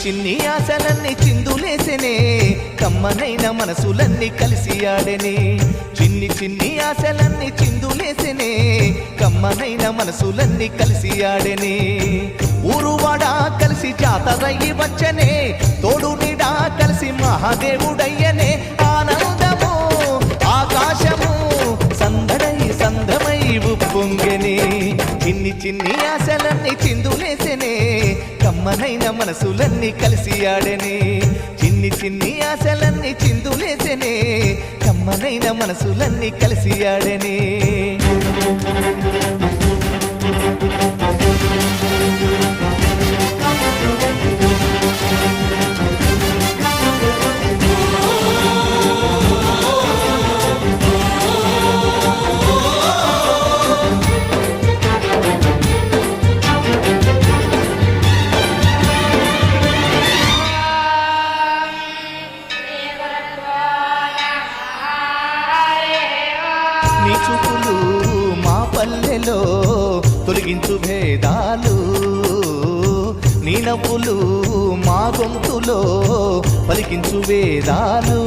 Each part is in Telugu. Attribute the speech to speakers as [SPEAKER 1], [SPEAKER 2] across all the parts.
[SPEAKER 1] చిన్ని ఆశలన్నీ చిందులేసెనే కమ్మనైన మనసులన్నీ కలిసి ఆడెనే చిన్ని చిన్ని ఆశలన్నీ చిందులేసెనే కమ్మనైన మనసులన్నీ కలిసి ఆడెనే ఊరువాడా కలిసి జాతరయ్యి వచ్చనే తోడు నీడా కలిసి మహాదేవుడయ్యనే ఆనందము ఆకాశము సందడై సందమై ఉప్పొంగెనే చిన్ని చిన్ని ఆశలన్నీ చిందులేసెనే కమ్మనైన మనసులన్నీ కలిసి ఆడెనే చిన్ని చిన్ని ఆశలన్నీ చిందులేసెనే కమ్మనైన మనసులన్నీ కలిసి ఆడెనే నీ చూపులు మా పల్లెలో తొలగించు భేదాలు నీ నవ్వులు మా గొంతులో పలికించు వేదాలు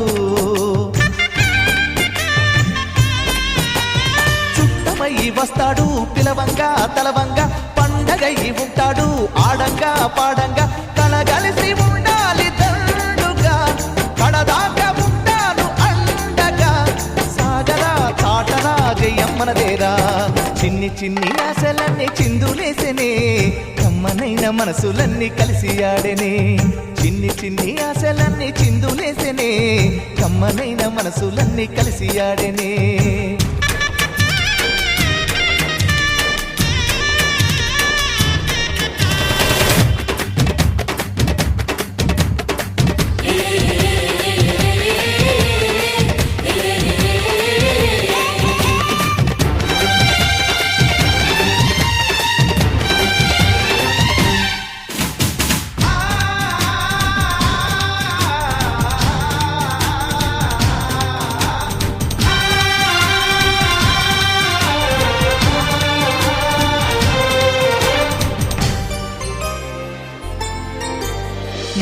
[SPEAKER 1] చుట్టమయ్యి వస్తాడు పిలవంగా తలవంగా పండగయ్యి ఉంటాడు ఆడంగా పాడంగా కలగలిసి ఉండాలి దండుగా కడదాకా ఉంటాను అండగా సాగరా చాటరా జయమ్మనదేరా చిన్ని చిన్ని ఆశలన్నీ చిందులేసెనే కమ్మనైన మనసులన్నీ కలిసి ఆడెనే చిన్ని చిన్ని ఆశలన్నీ చిందులేసెనే కమ్మనైన మనసులన్నీ కలిసి ఆడెనే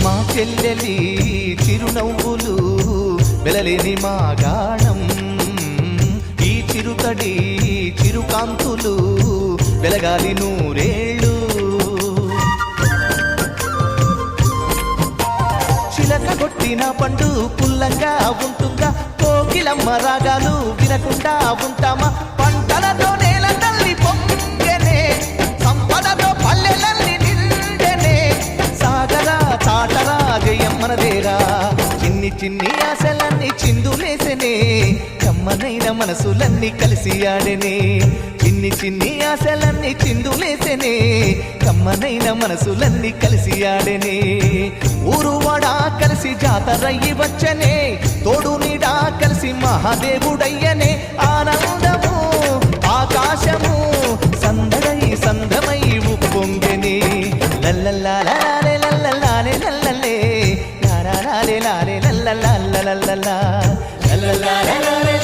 [SPEAKER 1] మా చెల్లెలి చిరునవ్వులు వెలలేని మా గాణం ఈ చిరుతడి చిరుకాంతులు వెలగాలి నూరేళ్ళు చిలక కొట్టిన పండు పుల్లంగా ఉంటుందా కోకిలమ్మ రాగాలు వినకుండా ఉంటామా పంటలతో నేల తల్లి పొంగెనే సంపదతో పల్లెలన్నీ నిండెనే సాగరా చాటరా జయమ్మనదేరా చిన్ని చిన్ని ఆశలన్నీ చిందులేసెనే కమ్మనైన మనసులన్నీ కలిసి ఆడెనే చిన్ని చిన్ని ఆశలన్నీ చిందులేసెనే కమ్మనైన మనసులన్నీ కలిసి ఆడెనే ఊరువాడా కలిసి జాతరయ్యి వచ్చనే తోడు నీడా కలిసి మహాదేవుడయ్యనే ఆనందము ఆకాశము సందడై సందమై ఉప్పొంగెనే లల్లల్లాలే లల్లల్లాలే లల్లలే లారాలే లాలే లల్లల్లాలే లల్లల్లాలే